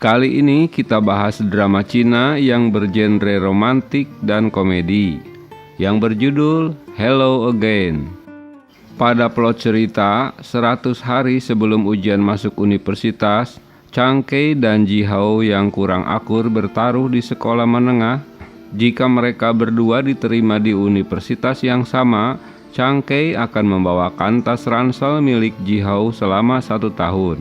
Kali ini kita bahas drama Cina yang bergenre romantik dan komedi, yang berjudul Hello Again. Pada plot cerita, 100 hari sebelum ujian masuk universitas, Chang Kei dan Ji Hao yang kurang akur bertaruh di sekolah menengah. Jika mereka berdua diterima di universitas yang sama, Chang Kei akan membawakan tas ransel milik Ji Hao selama 1 tahun.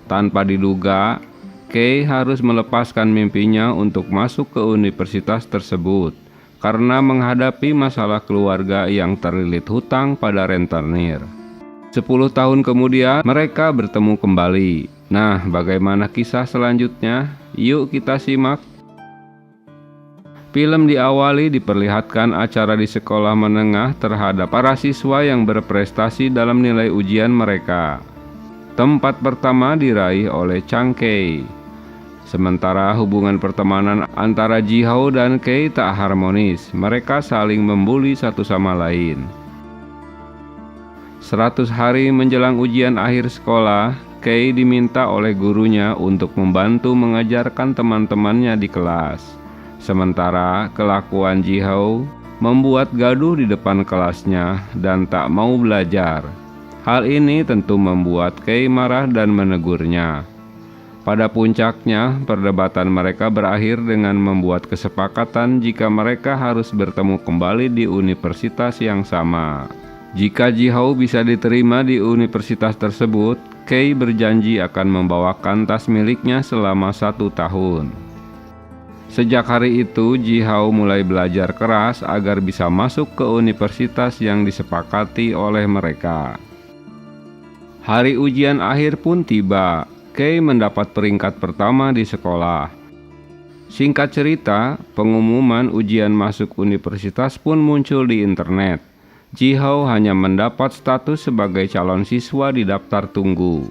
Tanpa diduga, Kei harus melepaskan mimpinya untuk masuk ke universitas tersebut karena menghadapi masalah keluarga yang terlilit hutang pada rentenir. 10 tahun kemudian mereka bertemu kembali. Nah, bagaimana kisah selanjutnya? Yuk kita simak. Film diawali diperlihatkan acara di sekolah menengah terhadap para siswa yang berprestasi dalam nilai ujian mereka. Tempat pertama diraih oleh Chang Kei. Sementara hubungan pertemanan antara Ji Hao dan Kei tak harmonis, mereka saling membuli satu sama lain. 100 hari menjelang ujian akhir sekolah, Kei diminta oleh gurunya untuk membantu mengajarkan teman-temannya di kelas. Sementara kelakuan Ji Hao membuat gaduh di depan kelasnya dan tak mau belajar. Hal ini tentu membuat Kei marah dan menegurnya. Pada puncaknya, perdebatan mereka berakhir dengan membuat kesepakatan jika mereka harus bertemu kembali di universitas yang sama. Jika Ji Hao bisa diterima di universitas tersebut, Kei berjanji akan membawakan tas miliknya selama 1 tahun. Sejak hari itu, Ji Hao mulai belajar keras agar bisa masuk ke universitas yang disepakati oleh mereka. Hari ujian akhir pun tiba. Kei mendapat peringkat pertama di sekolah. Singkat cerita, pengumuman ujian masuk universitas pun muncul di internet. Ji Hao hanya mendapat status sebagai calon siswa di daftar tunggu.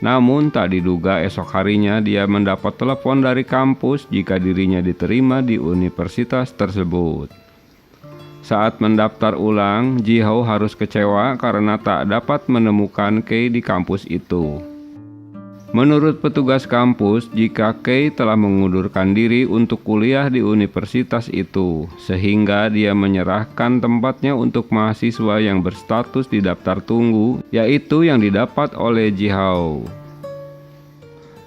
Namun tak diduga esok harinya dia mendapat telepon dari kampus jika dirinya diterima di universitas tersebut. Saat mendaftar ulang, Ji Hao harus kecewa karena tak dapat menemukan Kei di kampus itu. Menurut petugas kampus, jika Kei telah mengundurkan diri untuk kuliah di universitas itu, sehingga dia menyerahkan tempatnya untuk mahasiswa yang berstatus di daftar tunggu, yaitu yang didapat oleh Ji Hao.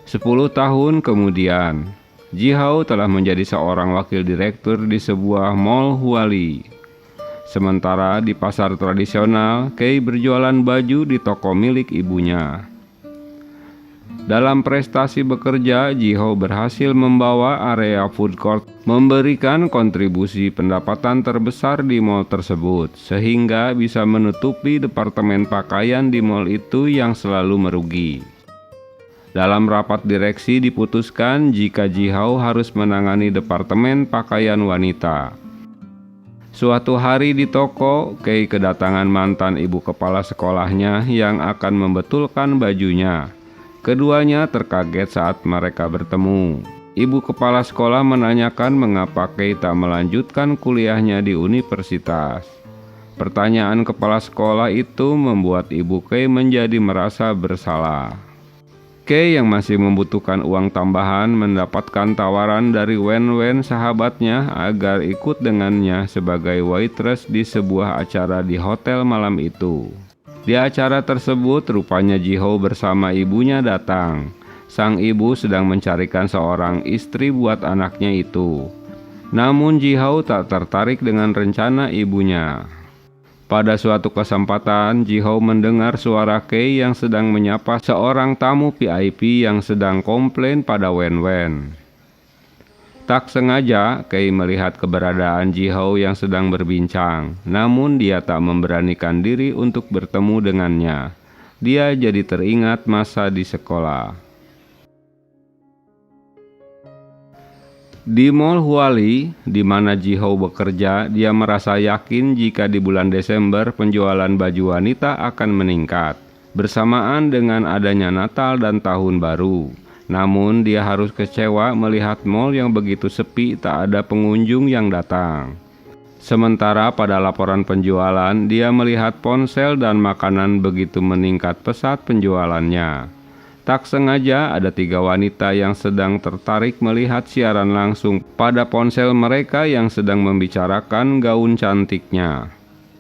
10 tahun kemudian, Ji Hao telah menjadi seorang wakil direktur di sebuah mall Huali. Sementara di pasar tradisional, Kei berjualan baju di toko milik ibunya. Dalam prestasi bekerja, Ji Hao berhasil membawa area food court, memberikan kontribusi pendapatan terbesar di mall tersebut, sehingga bisa menutupi departemen pakaian di mall itu yang selalu merugi. Dalam rapat direksi diputuskan jika Ji Hao harus menangani departemen pakaian wanita. Suatu hari di toko, Kei kedatangan mantan ibu kepala sekolahnya yang akan membetulkan bajunya. Keduanya terkaget saat mereka bertemu. Ibu kepala sekolah menanyakan mengapa Kei tak melanjutkan kuliahnya di universitas. Pertanyaan kepala sekolah itu membuat ibu Kei menjadi merasa bersalah. Kei yang masih membutuhkan uang tambahan mendapatkan tawaran dari Wen sahabatnya agar ikut dengannya sebagai waitress di sebuah acara di hotel malam itu. Di acara tersebut, rupanya Ji Hao bersama ibunya datang. Sang ibu sedang mencarikan seorang istri buat anaknya itu. Namun Ji Hao tak tertarik dengan rencana ibunya. Pada suatu kesempatan, Ji Hao mendengar suara Kei yang sedang menyapa seorang tamu VIP yang sedang komplain pada Wen. Tak sengaja, Kei melihat keberadaan Ji Hao yang sedang berbincang, namun dia tak memberanikan diri untuk bertemu dengannya. Dia jadi teringat masa di sekolah. Di Mall Huali, di mana Ji Hao bekerja, dia merasa yakin jika di bulan Desember penjualan baju wanita akan meningkat, bersamaan dengan adanya Natal dan Tahun Baru. Namun dia harus kecewa melihat mall yang begitu sepi, tak ada pengunjung yang datang. Sementara pada laporan penjualan, dia melihat ponsel dan makanan begitu meningkat pesat penjualannya. Tak sengaja ada 3 wanita yang sedang tertarik melihat siaran langsung pada ponsel mereka yang sedang membicarakan gaun cantiknya.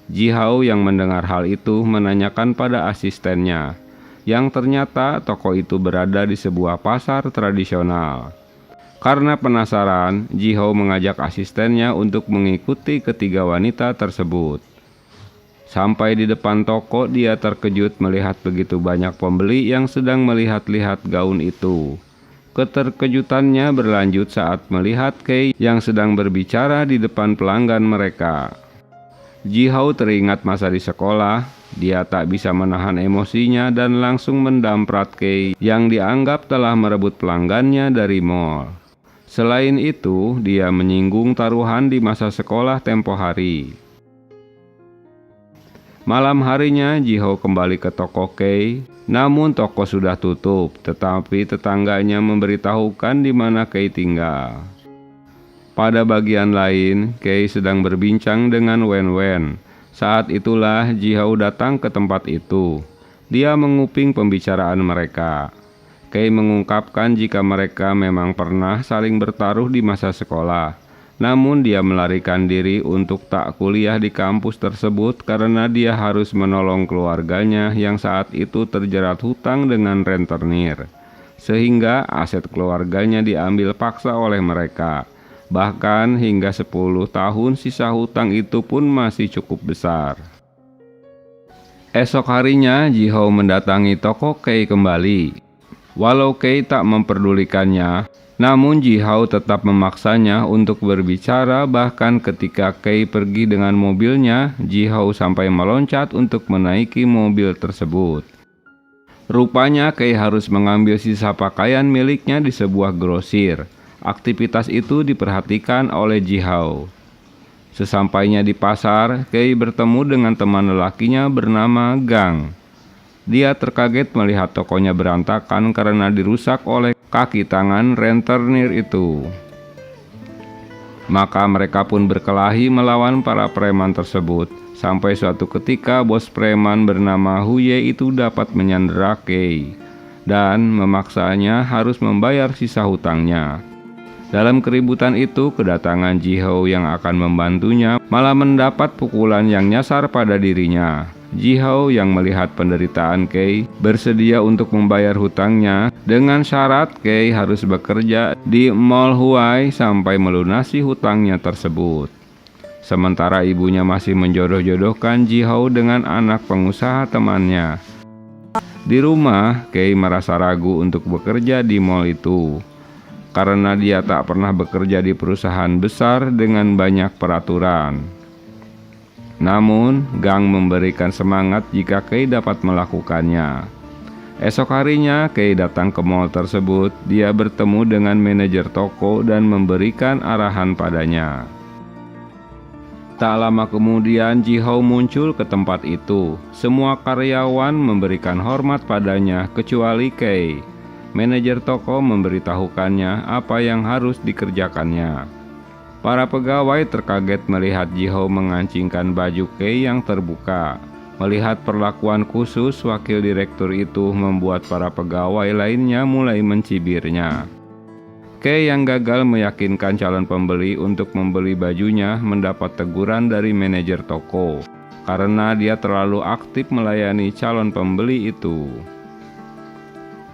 Jihao yang mendengar hal itu menanyakan pada asistennya, yang ternyata toko itu berada di sebuah pasar tradisional. Karena penasaran, Jihao mengajak asistennya untuk mengikuti ketiga wanita tersebut. Sampai di depan toko, dia terkejut melihat begitu banyak pembeli yang sedang melihat-lihat gaun itu. Keterkejutannya berlanjut saat melihat Kei yang sedang berbicara di depan pelanggan mereka. Jihao teringat masa di sekolah. Dia tak bisa menahan emosinya dan langsung mendamprat Kei yang dianggap telah merebut pelanggannya dari mall. Selain itu, dia menyinggung taruhan di masa sekolah tempo hari. Malam harinya, Jihao kembali ke toko Kei, namun toko sudah tutup, tetapi tetangganya memberitahukan di mana Kei tinggal. Pada bagian lain, Kei sedang berbincang dengan Wen Wen. Saat itulah Jihao datang ke tempat itu. Dia menguping pembicaraan mereka. Kei mengungkapkan jika mereka memang pernah saling bertaruh di masa sekolah. Namun dia melarikan diri untuk tak kuliah di kampus tersebut karena dia harus menolong keluarganya yang saat itu terjerat hutang dengan rentenir. Sehingga aset keluarganya diambil paksa oleh mereka. Bahkan hingga 10 tahun sisa hutang itu pun masih cukup besar. Esok harinya Jihao mendatangi toko Kei kembali. Walau Kei tak memperdulikannya, namun Jihao tetap memaksanya untuk berbicara. Bahkan ketika Kei pergi dengan mobilnya, Jihao sampai meloncat untuk menaiki mobil tersebut. Rupanya Kei harus mengambil sisa pakaian miliknya di sebuah grosir. Aktivitas itu diperhatikan oleh Jihao. Sesampainya di pasar, Kei bertemu dengan teman lelakinya bernama Gang. Dia terkaget melihat tokonya berantakan karena dirusak oleh kaki tangan rentenir itu. Maka mereka pun berkelahi melawan para preman tersebut. Sampai suatu ketika bos preman bernama Huye itu dapat menyandera Kei dan memaksanya harus membayar sisa hutangnya. Dalam keributan itu, kedatangan Jihao yang akan membantunya malah mendapat pukulan yang nyasar pada dirinya. Jihao yang melihat penderitaan Kei bersedia untuk membayar hutangnya dengan syarat Kei harus bekerja di Mall Huai sampai melunasi hutangnya tersebut. Sementara ibunya masih menjodoh-jodohkan Jihao dengan anak pengusaha temannya. Di rumah, Kei merasa ragu untuk bekerja di mall itu karena dia tak pernah bekerja di perusahaan besar dengan banyak peraturan. Namun, Gang memberikan semangat jika Kei dapat melakukannya. Esok harinya, Kei datang ke mall tersebut. Dia bertemu dengan manajer toko dan memberikan arahan padanya. Tak lama kemudian, Jihao muncul ke tempat itu. Semua karyawan memberikan hormat padanya kecuali Kei. Manajer toko memberitahukannya apa yang harus dikerjakannya. Para pegawai terkaget melihat Jihao mengancingkan baju Kei yang terbuka. Melihat perlakuan khusus wakil direktur itu membuat para pegawai lainnya mulai mencibirnya. Kei yang gagal meyakinkan calon pembeli untuk membeli bajunya mendapat teguran dari manajer toko karena dia terlalu aktif melayani calon pembeli itu.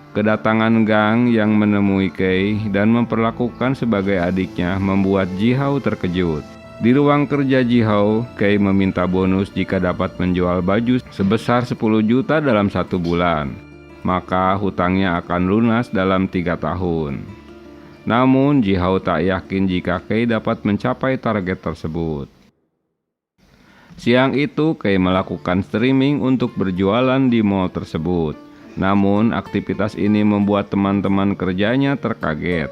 Kedatangan Gang yang menemui Kei dan memperlakukan sebagai adiknya membuat Jihao terkejut. Di ruang kerja Jihao, Kei meminta bonus jika dapat menjual baju sebesar 10 juta dalam 1 bulan. Maka hutangnya akan lunas dalam 3 tahun. Namun Jihao tak yakin jika Kei dapat mencapai target tersebut. Siang itu Kei melakukan streaming untuk berjualan di mall tersebut. Namun, aktivitas ini membuat teman-teman kerjanya terkaget.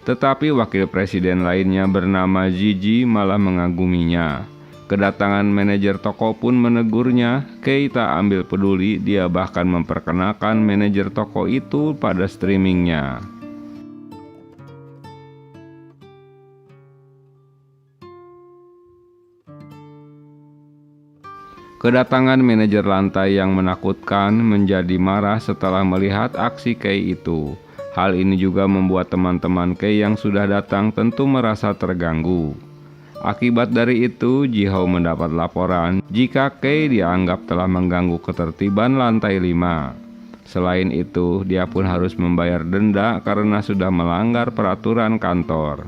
Tetapi wakil presiden lainnya bernama Gigi malah mengaguminya. Kedatangan manajer toko pun menegurnya. Kei tak ambil peduli, dia bahkan memperkenalkan manajer toko itu pada streamingnya. Kedatangan manajer lantai yang menakutkan menjadi marah setelah melihat aksi Kei itu. Hal ini juga membuat teman-teman Kei yang sudah datang tentu merasa terganggu. Akibat dari itu, Ji-Hao mendapat laporan jika Kei dianggap telah mengganggu ketertiban lantai 5. Selain itu, dia pun harus membayar denda karena sudah melanggar peraturan kantor.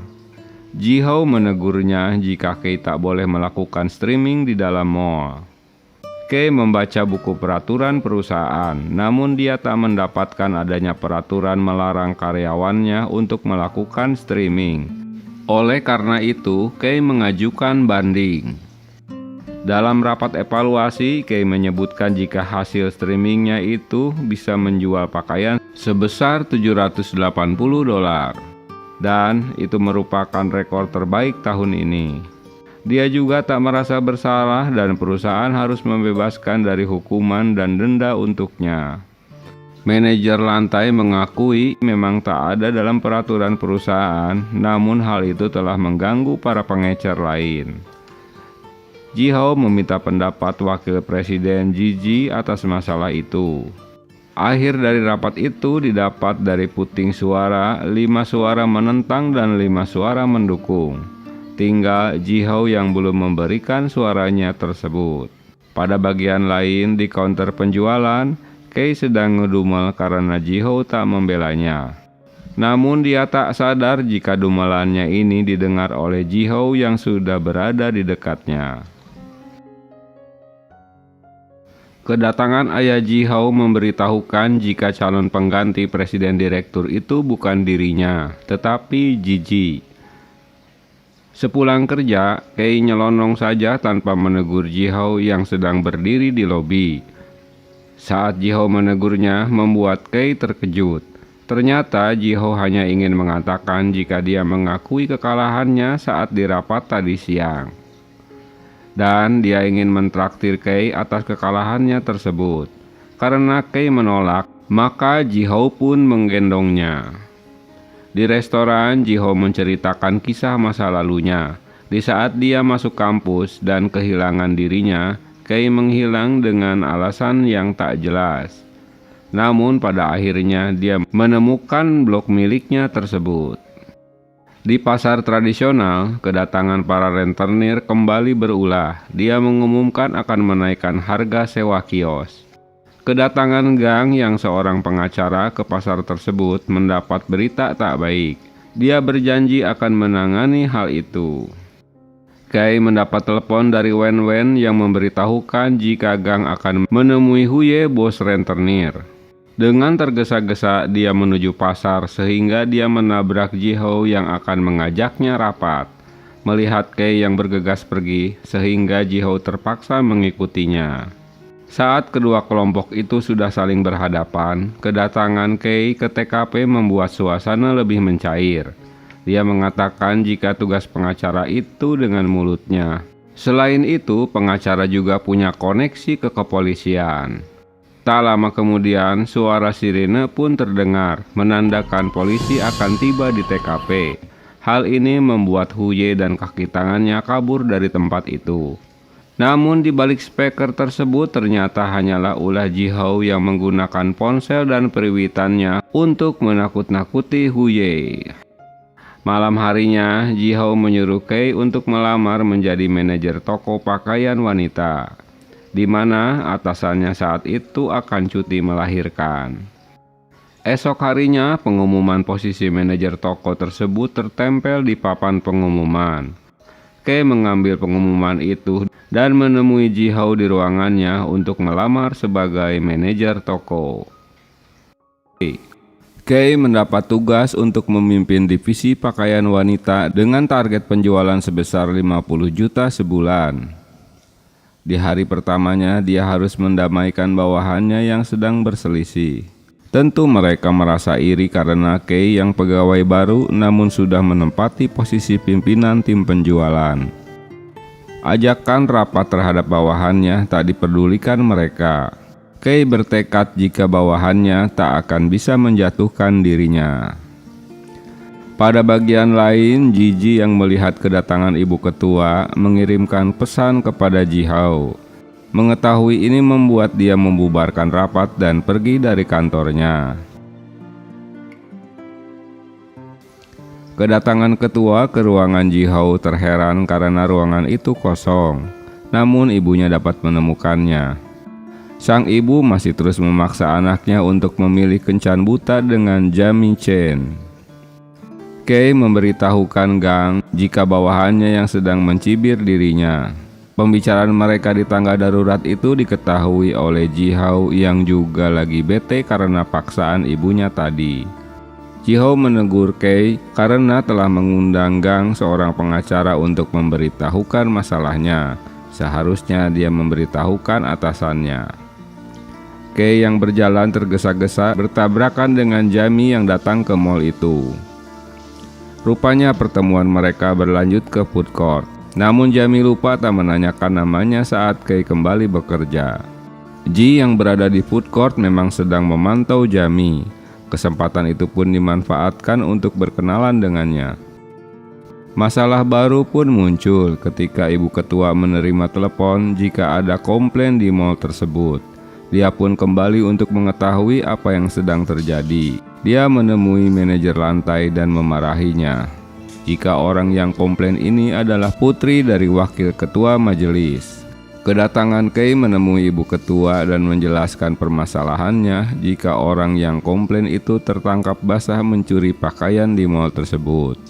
Ji-Hao menegurnya jika Kei tak boleh melakukan streaming di dalam mall. Kei membaca buku peraturan perusahaan, namun dia tak mendapatkan adanya peraturan melarang karyawannya untuk melakukan streaming. Oleh karena itu, Kei mengajukan banding. Dalam rapat evaluasi, Kei menyebutkan jika hasil streamingnya itu bisa menjual pakaian sebesar $780, dan itu merupakan rekor terbaik tahun ini. Dia juga tak merasa bersalah dan perusahaan harus membebaskan dari hukuman dan denda untuknya. Manajer lantai mengakui memang tak ada dalam peraturan perusahaan, namun hal itu telah mengganggu para pengecer lain. Ji-Hao meminta pendapat Wakil Presiden Gigi atas masalah itu. Akhir dari rapat itu didapat dari puting suara, 5 suara menentang dan 5 suara mendukung. Tinggal Ji-Hao yang belum memberikan suaranya tersebut. Pada bagian lain di counter penjualan, Kei sedang ngedumel karena Ji-Hao tak membelanya. Namun dia tak sadar jika dumelannya ini didengar oleh Ji-Hao yang sudah berada di dekatnya. Kedatangan ayah Ji-Hao memberitahukan jika calon pengganti presiden direktur itu bukan dirinya, tetapi Gigi. Sepulang kerja, Kei nyelonong saja tanpa menegur Ji-Hao yang sedang berdiri di lobi. Saat Ji-Hao menegurnya, membuat Kei terkejut. Ternyata Ji-Hao hanya ingin mengatakan jika dia mengakui kekalahannya saat di rapat tadi siang. Dan dia ingin mentraktir Kei atas kekalahannya tersebut. Karena Kei menolak, maka Ji-Hao pun menggendongnya. Di restoran, Ji-Hao menceritakan kisah masa lalunya. Di saat dia masuk kampus dan kehilangan dirinya, Kei menghilang dengan alasan yang tak jelas. Namun pada akhirnya dia menemukan blog miliknya tersebut. Di pasar tradisional, kedatangan para rentenir kembali berulah. Dia mengumumkan akan menaikkan harga sewa kios. Kedatangan Gang yang seorang pengacara ke pasar tersebut mendapat berita tak baik. Dia berjanji akan menangani hal itu. Kei mendapat telepon dari Wen-Wen yang memberitahukan jika Gang akan menemui Huye, bos rentenir. Dengan tergesa-gesa dia menuju pasar sehingga dia menabrak Ji-Hao yang akan mengajaknya rapat. Melihat Kei yang bergegas pergi sehingga Ji-Hao terpaksa mengikutinya. Saat kedua kelompok itu sudah saling berhadapan, kedatangan Kei ke TKP membuat suasana lebih mencair. Dia mengatakan jika tugas pengacara itu dengan mulutnya. Selain itu, pengacara juga punya koneksi ke kepolisian. Tak lama kemudian, suara sirene pun terdengar, menandakan polisi akan tiba di TKP. Hal ini membuat Huye dan kaki tangannya kabur dari tempat itu. Namun di balik speaker tersebut ternyata hanyalah ulah Ji-Hao yang menggunakan ponsel dan periwitannya untuk menakut-nakuti Huye. Malam harinya, Ji-Hao menyuruh Kei untuk melamar menjadi manajer toko pakaian wanita, di mana atasannya saat itu akan cuti melahirkan. Esok harinya, pengumuman posisi manajer toko tersebut tertempel di papan pengumuman. Kei mengambil pengumuman itu dan menemui Ji-Hao di ruangannya untuk melamar sebagai manajer toko. Kei mendapat tugas untuk memimpin divisi pakaian wanita dengan target penjualan sebesar 50 juta sebulan. Di hari pertamanya, dia harus mendamaikan bawahannya yang sedang berselisih. Tentu mereka merasa iri karena Kei yang pegawai baru namun sudah menempati posisi pimpinan tim penjualan. Ajakan rapat terhadap bawahannya tak diperdulikan mereka. Kei bertekad jika bawahannya tak akan bisa menjatuhkan dirinya. Pada bagian lain, Gigi yang melihat kedatangan ibu ketua mengirimkan pesan kepada Ji-Hao. Mengetahui ini membuat dia membubarkan rapat dan pergi dari kantornya. Kedatangan ketua ke ruangan Jihao terheran karena ruangan itu kosong, namun ibunya dapat menemukannya. Sang ibu masih terus memaksa anaknya untuk memilih kencan buta dengan Jamie Chen. Kei memberitahukan Gang jika bawahannya yang sedang mencibir dirinya. Pembicaraan mereka di tangga darurat itu diketahui oleh Jihao yang juga lagi bete karena paksaan ibunya tadi. Jihao menegur Kei karena telah mengundang Gang, seorang pengacara, untuk memberitahukan masalahnya. Seharusnya dia memberitahukan atasannya. Kei yang berjalan tergesa-gesa bertabrakan dengan Jamie yang datang ke mall itu. Rupanya pertemuan mereka berlanjut ke food court. Namun Jamie lupa tak menanyakan namanya saat Kei kembali bekerja. Ji yang berada di food court memang sedang memantau Jamie. Kesempatan itu pun dimanfaatkan untuk berkenalan dengannya. Masalah baru pun muncul ketika ibu ketua menerima telepon jika ada komplain di mall tersebut. Dia pun kembali untuk mengetahui apa yang sedang terjadi. Dia menemui manajer lantai dan memarahinya jika orang yang komplain ini adalah putri dari wakil ketua majelis. Kedatangan Kei menemui ibu ketua dan menjelaskan permasalahannya jika orang yang komplain itu tertangkap basah mencuri pakaian di mall tersebut.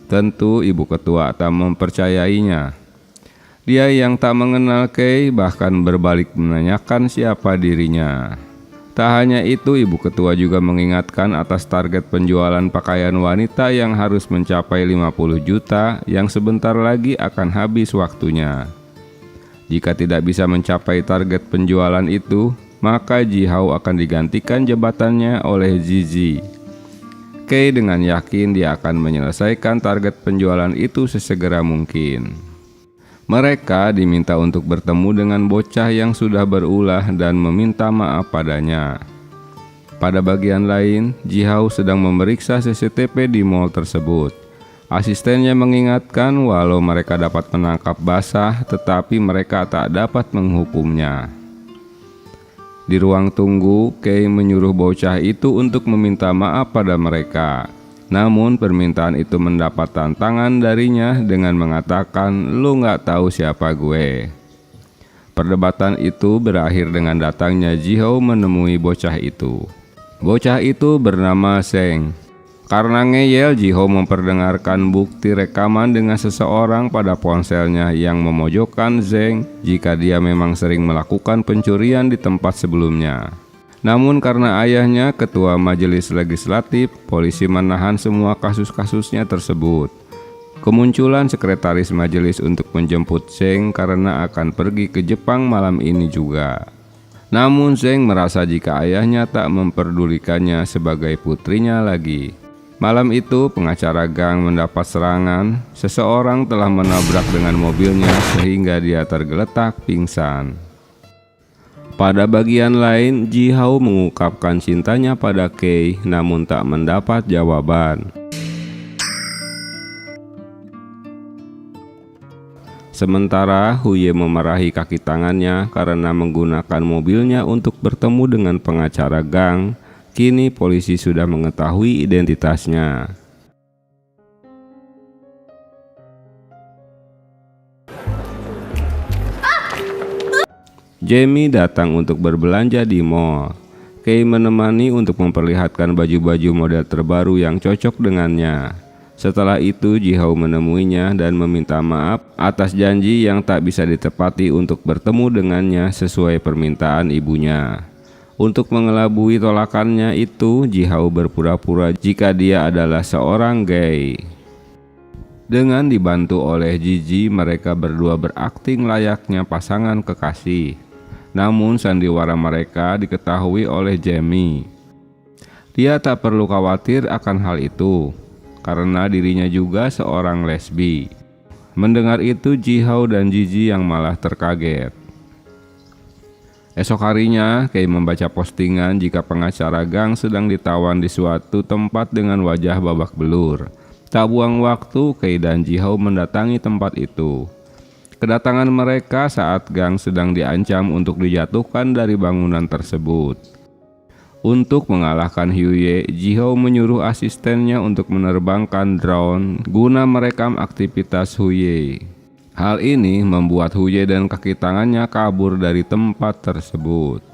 Tentu ibu ketua tak mempercayainya. Dia yang tak mengenal Kei bahkan berbalik menanyakan siapa dirinya. Tak hanya itu, ibu ketua juga mengingatkan atas target penjualan pakaian wanita yang harus mencapai 50 juta yang sebentar lagi akan habis waktunya. Jika tidak bisa mencapai target penjualan itu, maka Jihao akan digantikan jabatannya oleh Zizi. Kei dengan yakin dia akan menyelesaikan target penjualan itu sesegera mungkin. Mereka diminta untuk bertemu dengan bocah yang sudah berulah dan meminta maaf padanya. Pada bagian lain, Jihao sedang memeriksa CCTV di mall tersebut. Asistennya mengingatkan walau mereka dapat menangkap basah, tetapi mereka tak dapat menghukumnya. Di ruang tunggu, Kei menyuruh bocah itu untuk meminta maaf pada mereka. Namun permintaan itu mendapat tantangan darinya dengan mengatakan, "Lu gak tahu siapa gue." Perdebatan itu berakhir dengan datangnya Jihao menemui bocah itu. Bocah itu bernama Zeng. Karena ngeyel, Jihao memperdengarkan bukti rekaman dengan seseorang pada ponselnya yang memojokkan Zeng jika dia memang sering melakukan pencurian di tempat sebelumnya. Namun karena ayahnya ketua majelis legislatif, polisi menahan semua kasus-kasusnya tersebut. Kemunculan sekretaris majelis untuk menjemput Zeng karena akan pergi ke Jepang malam ini juga. Namun Zeng merasa jika ayahnya tak memperdulikannya sebagai putrinya lagi. Malam itu pengacara Gang mendapat serangan. Seseorang telah menabrak dengan mobilnya sehingga dia tergeletak pingsan. Pada bagian lain, Jihao mengungkapkan cintanya pada Kei namun tak mendapat jawaban. Sementara Huye memarahi kaki tangannya karena menggunakan mobilnya untuk bertemu dengan pengacara Gang. Kini polisi sudah mengetahui identitasnya. Jamie datang untuk berbelanja di mall. Kei menemani untuk memperlihatkan baju-baju model terbaru yang cocok dengannya. Setelah itu Jihao menemuinya dan meminta maaf atas janji yang tak bisa ditepati untuk bertemu dengannya sesuai permintaan ibunya. Untuk mengelabui tolakannya itu, Jihao berpura-pura jika dia adalah seorang gay. Dengan dibantu oleh Gigi, mereka berdua berakting layaknya pasangan kekasih. Namun sandiwara mereka diketahui oleh Jamie. Dia tak perlu khawatir akan hal itu, karena dirinya juga seorang lesbi. Mendengar itu, Jihao dan Gigi yang malah terkaget. Esok harinya, Kei membaca postingan jika pengacara Gang sedang ditawan di suatu tempat dengan wajah babak belur. Tak buang waktu, Kei dan Jihao mendatangi tempat itu. Kedatangan mereka saat Gang sedang diancam untuk dijatuhkan dari bangunan tersebut. Untuk mengalahkan Huye, Jihao menyuruh asistennya untuk menerbangkan drone guna merekam aktivitas Huye. Hal ini membuat Huye dan kaki tangannya kabur dari tempat tersebut.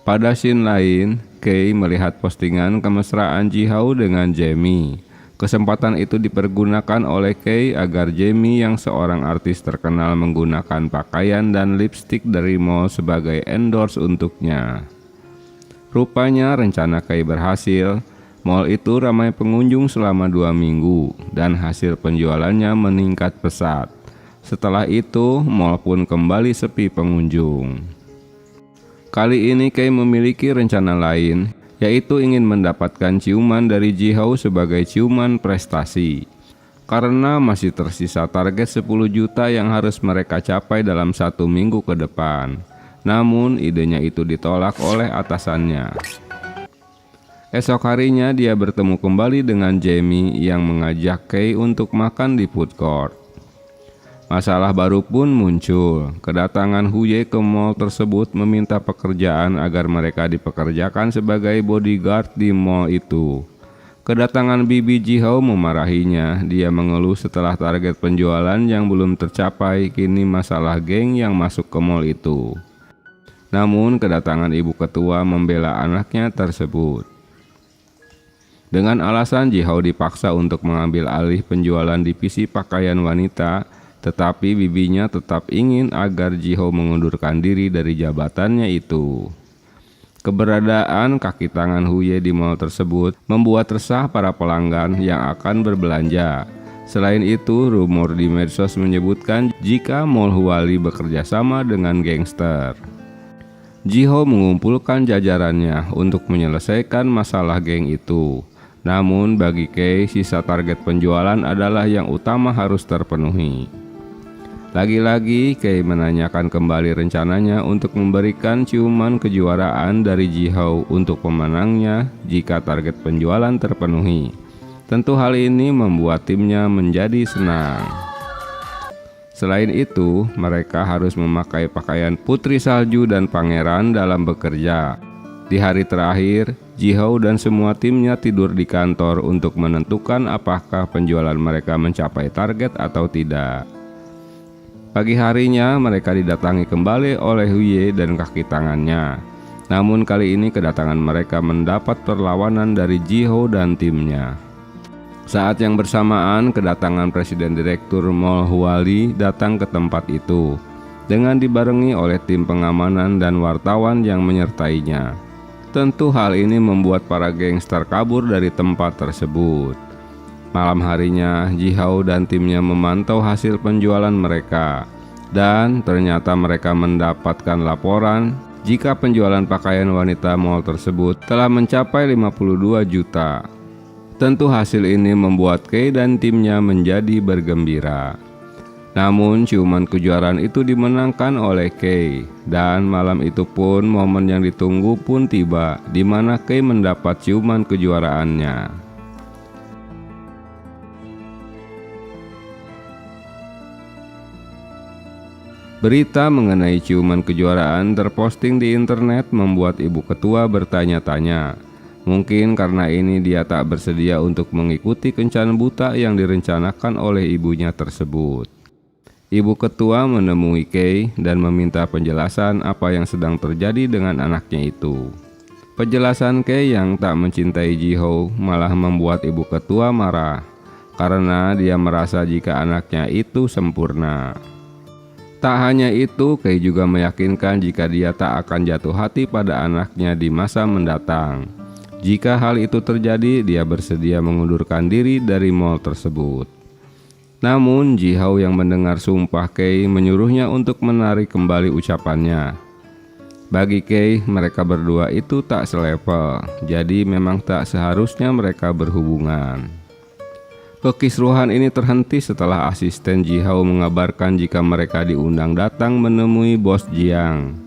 Pada scene lain, Kei melihat postingan kemesraan Jihao dengan Jamie. Kesempatan itu dipergunakan oleh Kei agar Jamie yang seorang artis terkenal menggunakan pakaian dan lipstik dari mall sebagai endorse untuknya. Rupanya rencana Kei berhasil. Mall itu ramai pengunjung selama 2 minggu dan hasil penjualannya meningkat pesat. Setelah itu, mall pun kembali sepi pengunjung. Kali ini Kei memiliki rencana lain, yaitu ingin mendapatkan ciuman dari Jihao sebagai ciuman prestasi. Karena masih tersisa target 10 juta yang harus mereka capai dalam 1 minggu ke depan. Namun idenya itu ditolak oleh atasannya. Esok harinya dia bertemu kembali dengan Jamie yang mengajak Kei untuk makan di food court. Masalah baru pun muncul. Kedatangan Huye ke mall tersebut meminta pekerjaan agar mereka dipekerjakan sebagai bodyguard di mall itu. Kedatangan bibi Jihao memarahinya. Dia mengeluh setelah target penjualan yang belum tercapai, kini masalah geng yang masuk ke mall itu. Namun kedatangan ibu ketua membela anaknya tersebut. Dengan alasan Jihao dipaksa untuk mengambil alih penjualan divisi pakaian wanita, tetapi bibinya tetap ingin agar Jihao mengundurkan diri dari jabatannya itu. Keberadaan kaki tangan Huye di mall tersebut membuat resah para pelanggan yang akan berbelanja. Selain itu, rumor di medsos menyebutkan jika Mall Huali bekerja sama dengan gangster. Jihao mengumpulkan jajarannya untuk menyelesaikan masalah geng itu. Namun bagi Kei, sisa target penjualan adalah yang utama harus terpenuhi. Lagi-lagi Kei menanyakan kembali rencananya untuk memberikan ciuman kejuaraan dari Jihao untuk pemenangnya jika target penjualan terpenuhi. Tentu hal ini membuat timnya menjadi senang. Selain itu, mereka harus memakai pakaian putri salju dan pangeran dalam bekerja. Di hari terakhir, Jihao dan semua timnya tidur di kantor untuk menentukan apakah penjualan mereka mencapai target atau tidak. Pagi harinya, mereka didatangi kembali oleh Huye dan kaki tangannya. Namun kali ini kedatangan mereka mendapat perlawanan dari Jihao dan timnya. Saat yang bersamaan, kedatangan Presiden Direktur Mall Huali datang ke tempat itu dengan dibarengi oleh tim pengamanan dan wartawan yang menyertainya. Tentu hal ini membuat para gangster kabur dari tempat tersebut. Malam harinya, Jihao dan timnya memantau hasil penjualan mereka, dan ternyata mereka mendapatkan laporan jika penjualan pakaian wanita mall tersebut telah mencapai 52 juta. Tentu hasil ini membuat Kei dan timnya menjadi bergembira. Namun ciuman kejuaraan itu dimenangkan oleh Kei, dan malam itu pun momen yang ditunggu pun tiba, di mana Kei mendapat ciuman kejuaraannya. Berita mengenai ciuman kejuaraan terposting di internet membuat ibu ketua bertanya-tanya. Mungkin karena ini dia tak bersedia untuk mengikuti kencan buta yang direncanakan oleh ibunya tersebut. Ibu ketua menemui Kei dan meminta penjelasan apa yang sedang terjadi dengan anaknya itu. Penjelasan Kei yang tak mencintai Jihao malah membuat ibu ketua marah, karena dia merasa jika anaknya itu sempurna. Tak hanya itu, Kei juga meyakinkan jika dia tak akan jatuh hati pada anaknya di masa mendatang. Jika hal itu terjadi, dia bersedia mengundurkan diri dari mall tersebut. Namun, Jihao yang mendengar sumpah Kei menyuruhnya untuk menarik kembali ucapannya. Bagi Kei, mereka berdua itu tak selevel, jadi memang tak seharusnya mereka berhubungan. Kekisruhan ini terhenti setelah asisten Jihao mengabarkan jika mereka diundang datang menemui bos Jiang,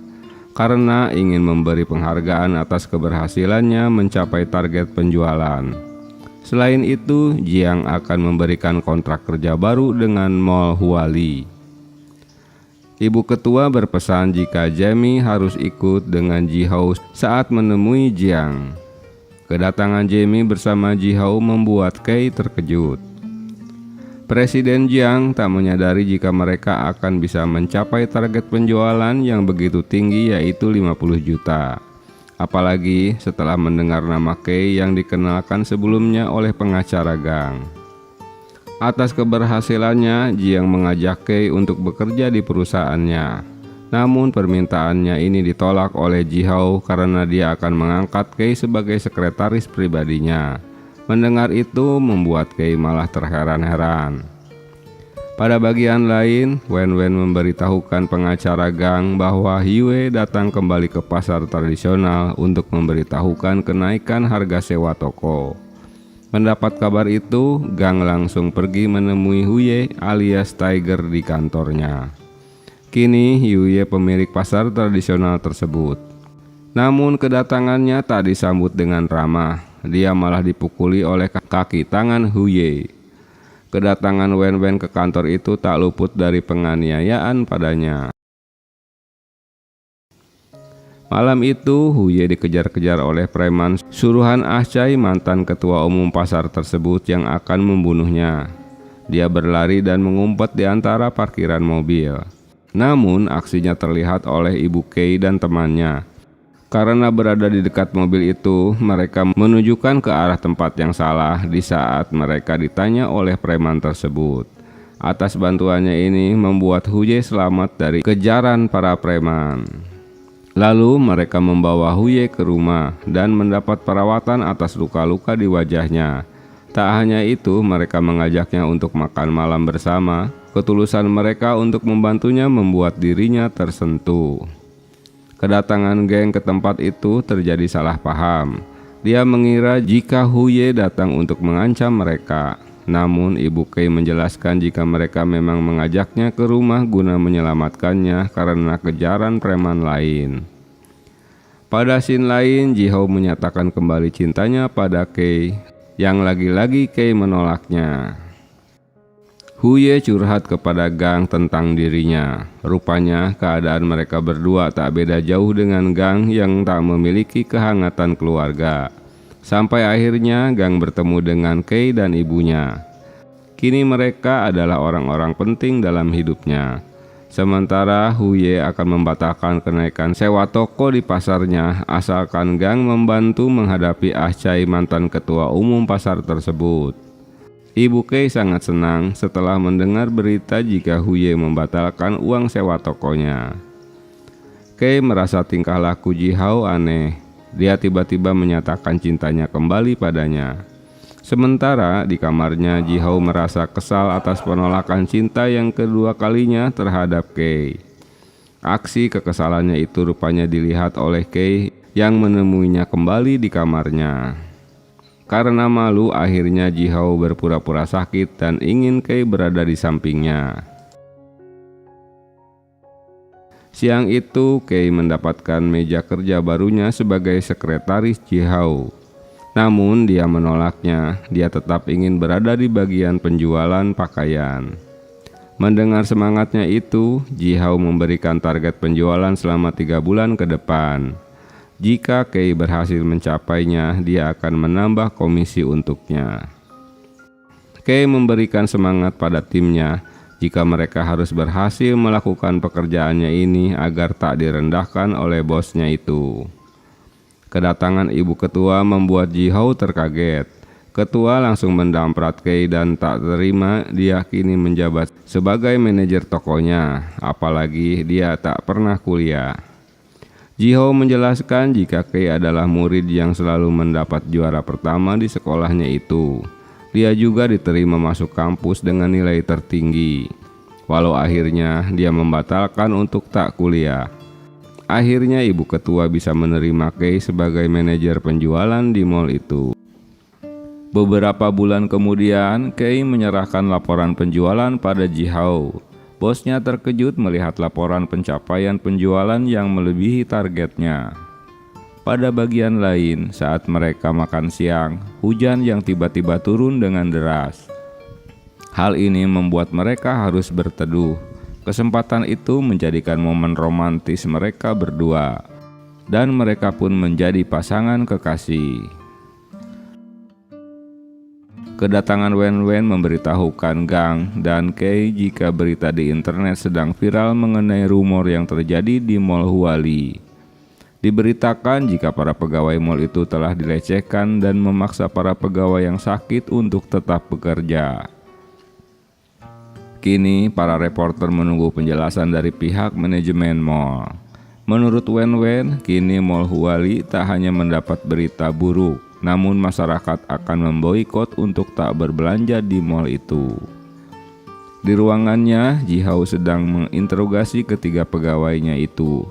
karena ingin memberi penghargaan atas keberhasilannya mencapai target penjualan. Selain itu, Jiang akan memberikan kontrak kerja baru dengan Mall Huali. Ibu ketua berpesan jika Jamie harus ikut dengan Ji-hao saat menemui Jiang. Kedatangan Jamie bersama Ji-hao membuat Kei terkejut. Presiden Jiang tak menyadari jika mereka akan bisa mencapai target penjualan yang begitu tinggi, yaitu 50 juta. Apalagi setelah mendengar nama Kei yang dikenalkan sebelumnya oleh pengacara Gang. Atas keberhasilannya, Jiang mengajak Kei untuk bekerja di perusahaannya. Namun permintaannya ini ditolak oleh Ji-hao karena dia akan mengangkat Kei sebagai sekretaris pribadinya. Mendengar itu membuat Kei malah terheran-heran. Pada bagian lain, Wen-wen memberitahukan pengacara Gang bahwa Yue datang kembali ke pasar tradisional untuk memberitahukan kenaikan harga sewa toko. Mendapat kabar itu, Gang langsung pergi menemui Huye alias Tiger di kantornya. Kini Huye pemilik pasar tradisional tersebut. Namun kedatangannya tak disambut dengan ramah. Dia malah dipukuli oleh kaki tangan Huye. Kedatangan Wen-wen ke kantor itu tak luput dari penganiayaan padanya. Malam itu, Huye dikejar-kejar oleh preman suruhan Ah Chai, mantan ketua umum pasar tersebut yang akan membunuhnya. Dia berlari dan mengumpet di antara parkiran mobil. Namun, aksinya terlihat oleh Ibu Kei dan temannya. Karena berada di dekat mobil itu, mereka menunjukkan ke arah tempat yang salah di saat mereka ditanya oleh preman tersebut. Atas bantuannya ini membuat Huye selamat dari kejaran para preman. Lalu mereka membawa Huye ke rumah dan mendapat perawatan atas luka-luka di wajahnya. Tak hanya itu, mereka mengajaknya untuk makan malam bersama. Ketulusan mereka untuk membantunya membuat dirinya tersentuh. Kedatangan geng ke tempat itu terjadi salah paham. Dia mengira jika Huye datang untuk mengancam mereka. Namun Ibu Kei menjelaskan jika mereka memang mengajaknya ke rumah guna menyelamatkannya karena kejaran preman lain. Pada scene lain, Ji-hao menyatakan kembali cintanya pada Kei, yang lagi-lagi Kei menolaknya. Huye curhat kepada Gang tentang dirinya. Rupanya keadaan mereka berdua tak beda jauh dengan Gang yang tak memiliki kehangatan keluarga. Sampai akhirnya Gang bertemu dengan Kei dan ibunya. Kini mereka adalah orang-orang penting dalam hidupnya. Sementara Huye akan membatalkan kenaikan sewa toko di pasarnya asalkan Gang membantu menghadapi Ah Chai, mantan ketua umum pasar tersebut. Ibu Kei sangat senang setelah mendengar berita jika Huye membatalkan uang sewa tokonya. Kei merasa tingkah laku Ji-hao aneh. Dia tiba-tiba menyatakan cintanya kembali padanya. Sementara di kamarnya, Ji-hao merasa kesal atas penolakan cinta yang kedua kalinya terhadap Kei. Aksi kekesalannya itu rupanya dilihat oleh Kei yang menemuinya kembali di kamarnya. Karena malu, akhirnya Ji-hao berpura-pura sakit dan ingin Kei berada di sampingnya. Siang itu, Kei mendapatkan meja kerja barunya sebagai sekretaris Ji-hao. Namun dia menolaknya, dia tetap ingin berada di bagian penjualan pakaian. Mendengar semangatnya itu, Ji-hao memberikan target penjualan selama 3 bulan ke depan. Jika Kei berhasil mencapainya, dia akan menambah komisi untuknya. Kei memberikan semangat pada timnya jika mereka harus berhasil melakukan pekerjaannya ini agar tak direndahkan oleh bosnya itu. Kedatangan ibu ketua membuat Ji-hao terkaget. Ketua langsung mendamprat Kei dan tak terima dia kini menjabat sebagai manajer tokonya, apalagi dia tak pernah kuliah. Ji-hao menjelaskan jika Kei adalah murid yang selalu mendapat juara pertama di sekolahnya itu. Dia juga diterima masuk kampus dengan nilai tertinggi. Walau akhirnya dia membatalkan untuk tak kuliah. Akhirnya ibu ketua bisa menerima Kei sebagai manajer penjualan di mall itu. Beberapa bulan kemudian, Kei menyerahkan laporan penjualan pada Ji-hao. Bosnya terkejut melihat laporan pencapaian penjualan yang melebihi targetnya. Pada bagian lain, saat mereka makan siang, hujan yang tiba-tiba turun dengan deras. Hal ini membuat mereka harus berteduh. Kesempatan itu menjadikan momen romantis mereka berdua, dan mereka pun menjadi pasangan kekasih. Kedatangan Wen memberitahukan Gang dan Kei jika berita di internet sedang viral mengenai rumor yang terjadi di Mall Huali. Diberitakan jika para pegawai mall itu telah dilecehkan dan memaksa para pegawai yang sakit untuk tetap bekerja. Kini para reporter menunggu penjelasan dari pihak manajemen mall. Menurut Wen, kini Mall Huali tak hanya mendapat berita buruk, namun masyarakat akan memboikot untuk tak berbelanja di mall itu. Di ruangannya, Jihao sedang menginterogasi ketiga pegawainya itu.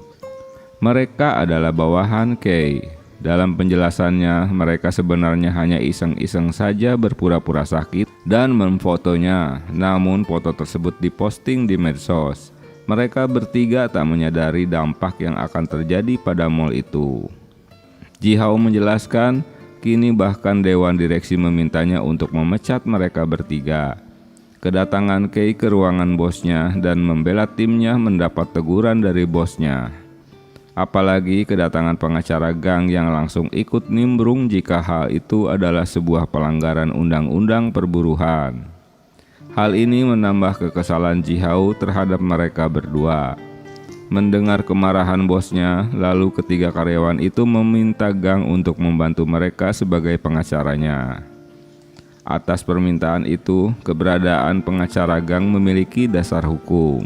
Mereka adalah bawahan Kei. Dalam penjelasannya, mereka sebenarnya hanya iseng-iseng saja berpura-pura sakit dan memfotonya. Namun foto tersebut diposting di medsos. Mereka bertiga tak menyadari dampak yang akan terjadi pada mall itu. Jihao menjelaskan, kini bahkan dewan direksi memintanya untuk memecat mereka bertiga. Kedatangan Kei ke ruangan bosnya dan membela timnya mendapat teguran dari bosnya. Apalagi kedatangan pengacara Gang yang langsung ikut nimbrung jika hal itu adalah sebuah pelanggaran undang-undang perburuhan. Hal ini menambah kekesalan Jihao terhadap mereka berdua. Mendengar kemarahan bosnya, lalu ketiga karyawan itu meminta Gang untuk membantu mereka sebagai pengacaranya. Atas permintaan itu, keberadaan pengacara Gang memiliki dasar hukum.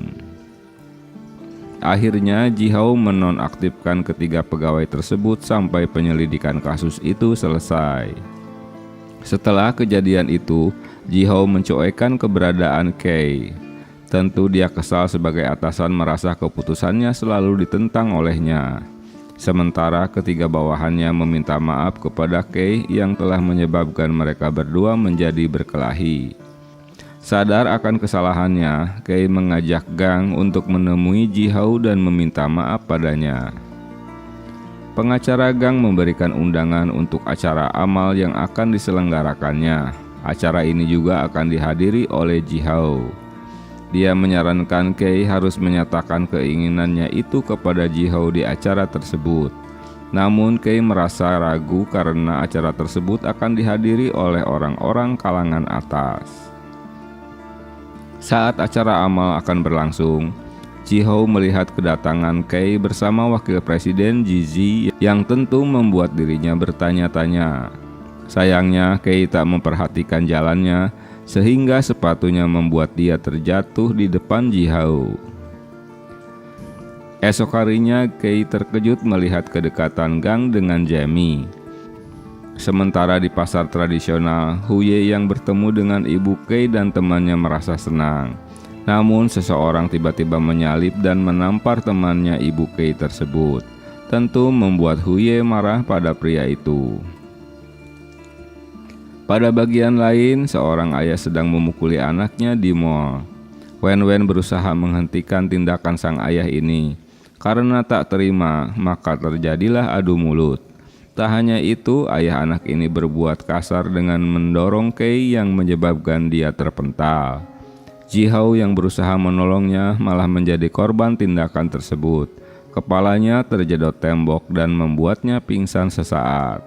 Akhirnya Jihao menonaktifkan ketiga pegawai tersebut sampai penyelidikan kasus itu selesai. Setelah kejadian itu, Jihao mencuekan keberadaan Kei. Tentu dia kesal sebagai atasan merasa keputusannya selalu ditentang olehnya. Sementara ketiga bawahannya meminta maaf kepada Kei yang telah menyebabkan mereka berdua menjadi berkelahi. Sadar akan kesalahannya, Kei mengajak Gang untuk menemui Jihao dan meminta maaf padanya. Pengacara Gang memberikan undangan untuk acara amal yang akan diselenggarakannya. Acara ini juga akan dihadiri oleh Jihao. Dia menyarankan Kei harus menyatakan keinginannya itu kepada Jihao di acara tersebut. Namun Kei merasa ragu karena acara tersebut akan dihadiri oleh orang-orang kalangan atas. Saat acara amal akan berlangsung, Jihao melihat kedatangan Kei bersama Wakil Presiden Zizi yang tentu membuat dirinya bertanya-tanya. Sayangnya Kei tak memperhatikan jalannya sehingga sepatunya membuat dia terjatuh di depan Jihao. Esok harinya Kei terkejut melihat kedekatan Gang dengan Jamie. Sementara di pasar tradisional, Huye yang bertemu dengan ibu Kei dan temannya merasa senang. Namun seseorang tiba-tiba menyalip dan menampar temannya ibu Kei tersebut. Tentu membuat Huye marah pada pria itu. Pada bagian lain, seorang ayah sedang memukuli anaknya di mall. Wen berusaha menghentikan tindakan sang ayah ini. Karena tak terima, maka terjadilah adu mulut. Tak hanya itu, ayah anak ini berbuat kasar dengan mendorong Kei yang menyebabkan dia terpental. Jihao yang berusaha menolongnya malah menjadi korban tindakan tersebut. Kepalanya terjedot tembok dan membuatnya pingsan sesaat.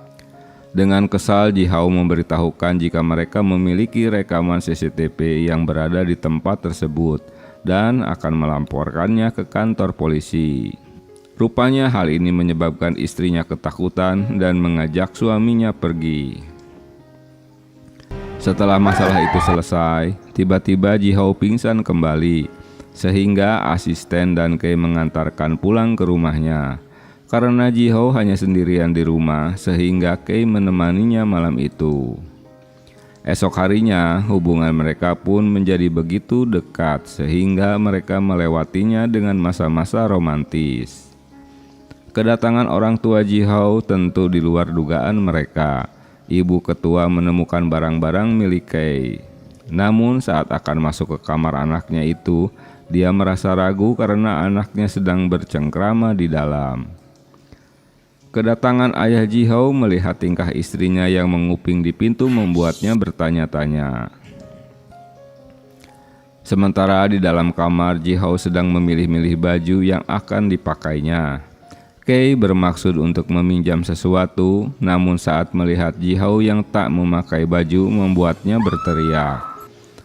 Dengan kesal, Jihao memberitahukan jika mereka memiliki rekaman CCTV yang berada di tempat tersebut dan akan melamporkannya ke kantor polisi. Rupanya hal ini menyebabkan istrinya ketakutan dan mengajak suaminya pergi. Setelah masalah itu selesai, tiba-tiba Jihao pingsan kembali, sehingga asisten dan Kei mengantarkan pulang ke rumahnya. Karena Jihao hanya sendirian di rumah, sehingga Kei menemaninya malam itu. Esok harinya, hubungan mereka pun menjadi begitu dekat, sehingga mereka melewatinya dengan masa-masa romantis. Kedatangan orang tua Jihao tentu di luar dugaan mereka. Ibu ketua menemukan barang-barang milik Kei. Namun saat akan masuk ke kamar anaknya itu, dia merasa ragu karena anaknya sedang bercengkrama di dalam. Kedatangan ayah Jihao melihat tingkah istrinya yang menguping di pintu membuatnya bertanya-tanya. Sementara di dalam kamar, Ji-hao sedang memilih-milih baju yang akan dipakainya. Kei bermaksud untuk meminjam sesuatu, namun saat melihat Ji-hao yang tak memakai baju membuatnya berteriak.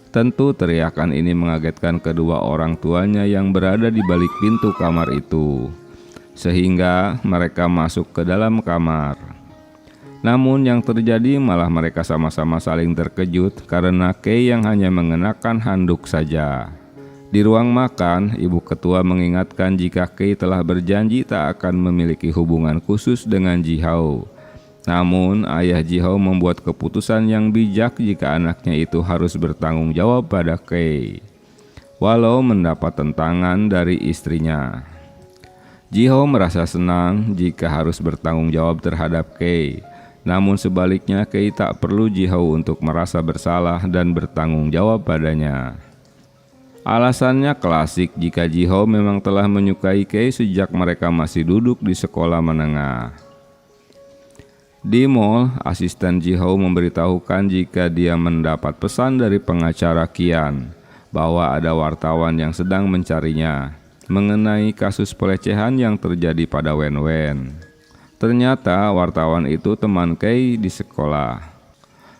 Tentu teriakan ini mengagetkan kedua orang tuanya yang berada di balik pintu kamar itu, sehingga mereka masuk ke dalam kamar. Namun yang terjadi malah mereka sama-sama saling terkejut karena Kei yang hanya mengenakan handuk saja. Di ruang makan, ibu ketua mengingatkan jika Kei telah berjanji tak akan memiliki hubungan khusus dengan Ji-hao. Namun ayah Ji-hao membuat keputusan yang bijak jika anaknya itu harus bertanggung jawab pada Kei, walau mendapat tentangan dari istrinya. Ji-hao merasa senang jika harus bertanggung jawab terhadap Kei. Namun sebaliknya Kei tak perlu Ji-hao untuk merasa bersalah dan bertanggung jawab padanya. Alasannya klasik jika Ji-hao memang telah menyukai Kei sejak mereka masih duduk di sekolah menengah. Di mall, asisten Ji-hao memberitahukan jika dia mendapat pesan dari pengacara Kian bahwa ada wartawan yang sedang mencarinya mengenai kasus pelecehan yang terjadi pada Wen-wen. Ternyata wartawan itu teman Kei di sekolah.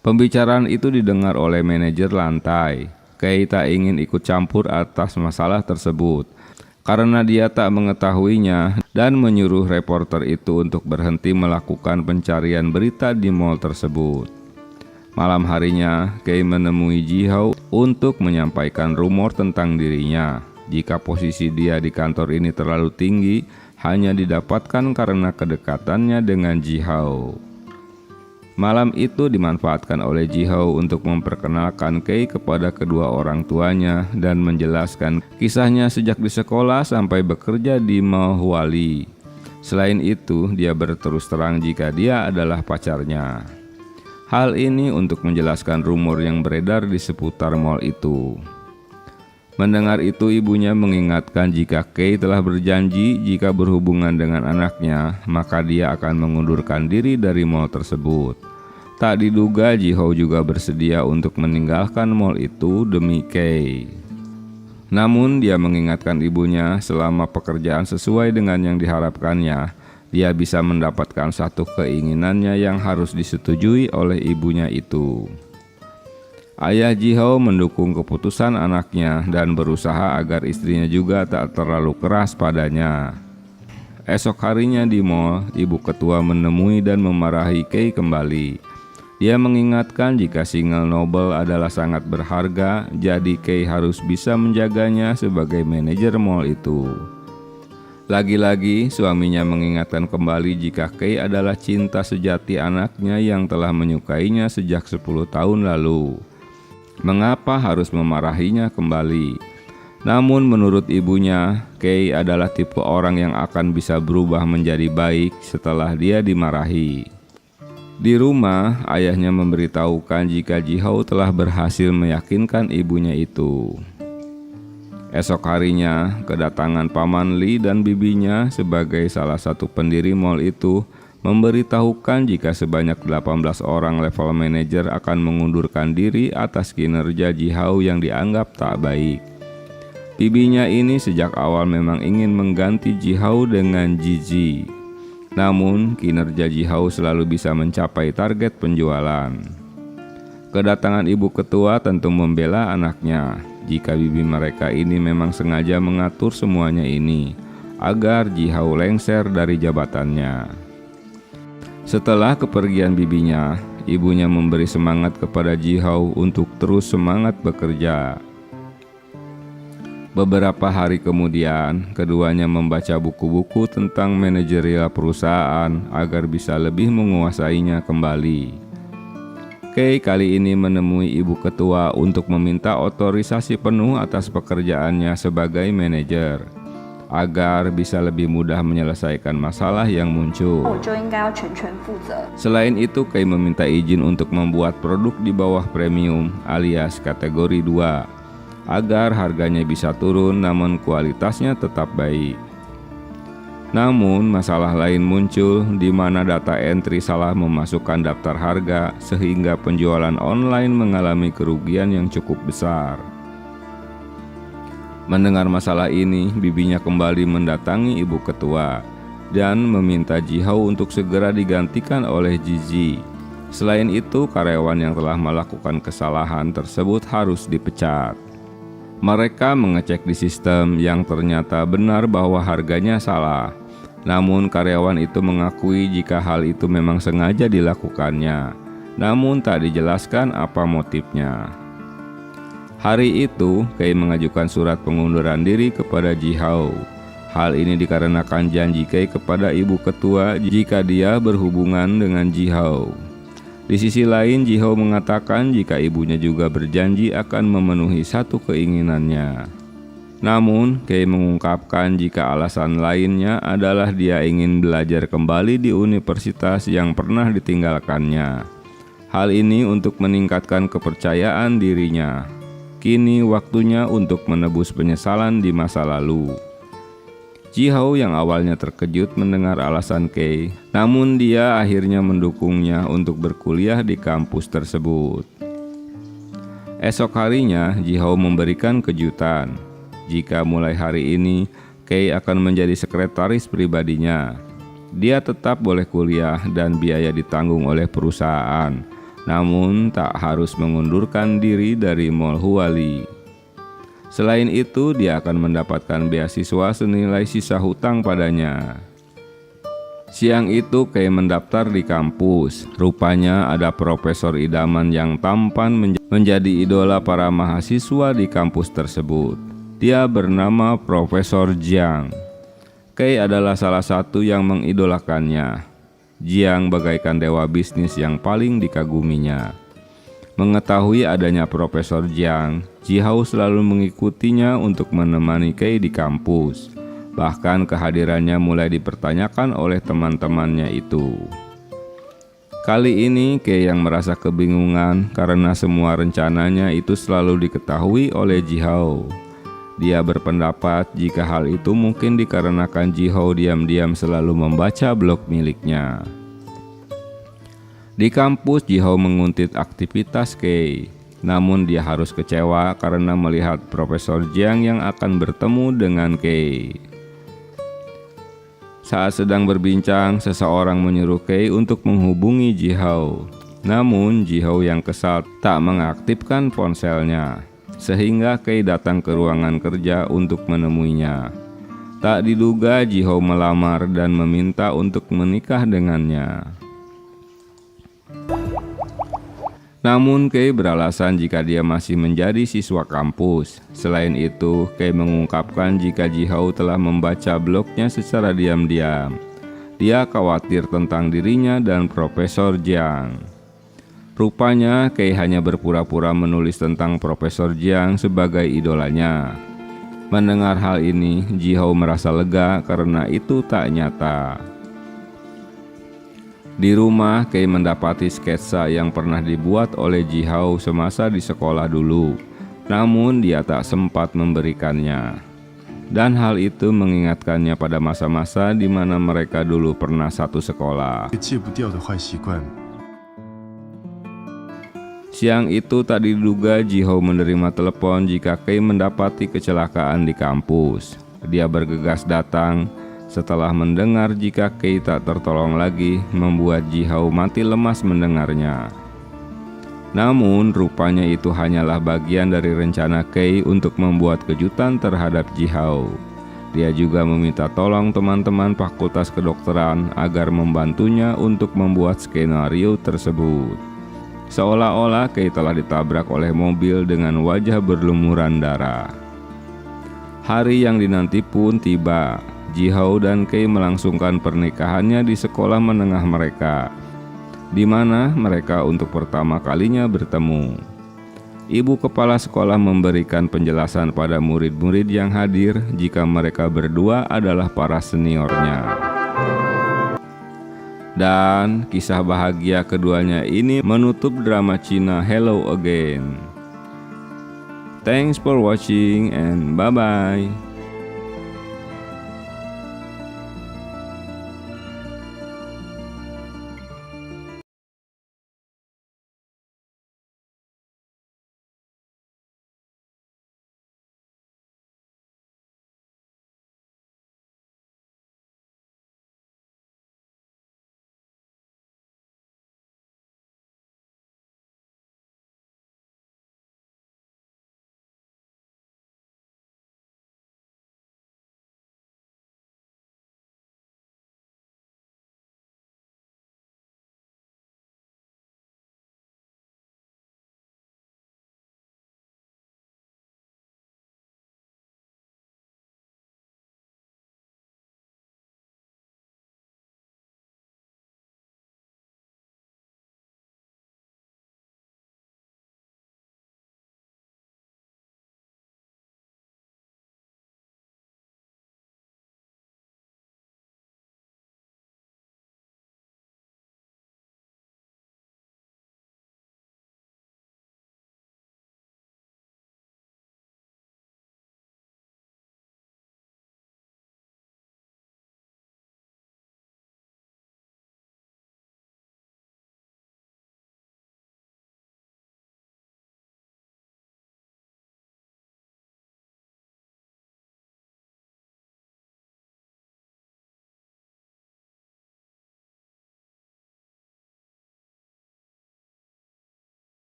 Pembicaraan itu didengar oleh manajer lantai. Kei tak ingin ikut campur atas masalah tersebut karena dia tak mengetahuinya dan menyuruh reporter itu untuk berhenti melakukan pencarian berita di mall tersebut. Malam harinya, Kei menemui Ji-hao untuk menyampaikan rumor tentang dirinya. Jika posisi dia di kantor ini terlalu tinggi, hanya didapatkan karena kedekatannya dengan Ji-hao. Malam itu dimanfaatkan oleh Ji-hao untuk memperkenalkan Kei kepada kedua orang tuanya dan menjelaskan kisahnya sejak di sekolah sampai bekerja di mall Huali. Selain itu, dia berterus terang jika dia adalah pacarnya. Hal ini untuk menjelaskan rumor yang beredar di seputar mall itu. Mendengar itu, ibunya mengingatkan jika Kei telah berjanji jika berhubungan dengan anaknya, maka dia akan mengundurkan diri dari mall tersebut. Tak diduga Ji-hao juga bersedia untuk meninggalkan mall itu demi Kei. Namun dia mengingatkan ibunya selama pekerjaan sesuai dengan yang diharapkannya, dia bisa mendapatkan satu keinginannya yang harus disetujui oleh ibunya itu. Ayah Ji-hao mendukung keputusan anaknya dan berusaha agar istrinya juga tak terlalu keras padanya. Esok harinya di mall, ibu ketua menemui dan memarahi Kei kembali. Dia mengingatkan jika single Nobel adalah sangat berharga, jadi Kei harus bisa menjaganya sebagai manajer mall itu. Lagi-lagi suaminya mengingatkan kembali jika Kei adalah cinta sejati anaknya yang telah menyukainya sejak 10 tahun lalu. Mengapa harus memarahinya kembali? Namun menurut ibunya, Kei adalah tipe orang yang akan bisa berubah menjadi baik setelah dia dimarahi. Di rumah, ayahnya memberitahukan jika Ji-hao telah berhasil meyakinkan ibunya itu. Esok harinya, kedatangan Paman Lee dan bibinya sebagai salah satu pendiri mall itu memberitahukan jika sebanyak 18 orang level manajer akan mengundurkan diri atas kinerja Ji-hao yang dianggap tak baik. Bibinya ini sejak awal memang ingin mengganti Ji-hao dengan Ji-ji. Namun kinerja Ji-hao selalu bisa mencapai target penjualan. Kedatangan ibu ketua tentu membela anaknya jika bibi mereka ini memang sengaja mengatur semuanya ini agar Ji-hao lengser dari jabatannya. Setelah kepergian bibinya, ibunya memberi semangat kepada Ji-hao untuk terus semangat bekerja. Beberapa hari kemudian, keduanya membaca buku-buku tentang manajerial perusahaan agar bisa lebih menguasainya kembali. Kei kali ini menemui ibu ketua untuk meminta otorisasi penuh atas pekerjaannya sebagai manajer, agar bisa lebih mudah menyelesaikan masalah yang muncul. Selain itu, Kei meminta izin untuk membuat produk di bawah premium alias kategori 2 agar harganya bisa turun namun kualitasnya tetap baik. Namun masalah lain muncul di mana data entry salah memasukkan daftar harga sehingga penjualan online mengalami kerugian yang cukup besar. Mendengar masalah ini, bibinya kembali mendatangi ibu ketua dan meminta Jihao untuk segera digantikan oleh Zizi. Selain itu, karyawan yang telah melakukan kesalahan tersebut harus dipecat. Mereka mengecek di sistem yang ternyata benar bahwa harganya salah. Namun karyawan itu mengakui jika hal itu memang sengaja dilakukannya, namun tak dijelaskan apa motifnya. Hari itu, Kei mengajukan surat pengunduran diri kepada Jihao. Hal ini dikarenakan janji Kei kepada ibu ketua jika dia berhubungan dengan Jihao. Di sisi lain, Jihao mengatakan jika ibunya juga berjanji akan memenuhi satu keinginannya. Namun, Kei mengungkapkan jika alasan lainnya adalah dia ingin belajar kembali di universitas yang pernah ditinggalkannya. Hal ini untuk meningkatkan kepercayaan dirinya. Kini waktunya untuk menebus penyesalan di masa lalu. Jihao yang awalnya terkejut mendengar alasan Kei, namun dia akhirnya mendukungnya untuk berkuliah di kampus tersebut. Esok harinya, Jihao memberikan kejutan. Jika mulai hari ini, Kei akan menjadi sekretaris pribadinya. Dia tetap boleh kuliah dan biaya ditanggung oleh perusahaan, namun tak harus mengundurkan diri dari Mall Huali. Selain itu, dia akan mendapatkan beasiswa senilai sisa hutang padanya. Siang itu, Kei mendaftar di kampus. Rupanya ada profesor idaman yang tampan menjadi idola para mahasiswa di kampus tersebut. Dia bernama Profesor Jiang. Kei adalah salah satu yang mengidolakannya. Jiang bagaikan dewa bisnis yang paling dikaguminya. Mengetahui adanya Profesor Jiang, Jihao selalu mengikutinya untuk menemani Kei di kampus. Bahkan kehadirannya mulai dipertanyakan oleh teman-temannya itu. Kali ini Kei yang merasa kebingungan karena semua rencananya itu selalu diketahui oleh Jihao. Dia berpendapat jika hal itu mungkin dikarenakan Jihao diam-diam selalu membaca blog miliknya. Di kampus, Jihao menguntit aktivitas Kei. Namun dia harus kecewa karena melihat Profesor Jiang yang akan bertemu dengan Kei. Saat sedang berbincang, seseorang menyuruh Kei untuk menghubungi Jihao. Namun Jihao yang kesal tak mengaktifkan ponselnya, sehingga Kei datang ke ruangan kerja untuk menemuinya. Tak diduga Jihao melamar dan meminta untuk menikah dengannya. Namun Kei beralasan jika dia masih menjadi siswa kampus. Selain itu, Kei mengungkapkan jika Jihao telah membaca blognya secara diam-diam. Dia khawatir tentang dirinya dan Profesor Jiang. Rupanya Kei hanya berpura-pura menulis tentang Profesor Jiang sebagai idolanya. Mendengar hal ini, Jihao merasa lega karena itu tak nyata. Di rumah, Kei mendapati sketsa yang pernah dibuat oleh Jihao semasa di sekolah dulu. Namun dia tak sempat memberikannya. Dan hal itu mengingatkannya pada masa-masa di mana mereka dulu pernah satu sekolah. Siang itu tak diduga Jihao menerima telepon jika Kei mendapati kecelakaan di kampus. Dia bergegas datang. Setelah mendengar jika Kei tak tertolong lagi, membuat Jihao mati lemas mendengarnya. Namun rupanya itu hanyalah bagian dari rencana Kei untuk membuat kejutan terhadap Jihao. Dia juga meminta tolong teman-teman fakultas kedokteran agar membantunya untuk membuat skenario tersebut. Seolah-olah Kei telah ditabrak oleh mobil dengan wajah berlumuran darah. Hari yang dinanti pun tiba. Jihao dan Kei melangsungkan pernikahannya di sekolah menengah mereka, di mana mereka untuk pertama kalinya bertemu. Ibu kepala sekolah memberikan penjelasan pada murid-murid yang hadir jika mereka berdua adalah para seniornya. Dan kisah bahagia keduanya ini menutup drama Cina Hello Again. Thanks for watching and bye-bye.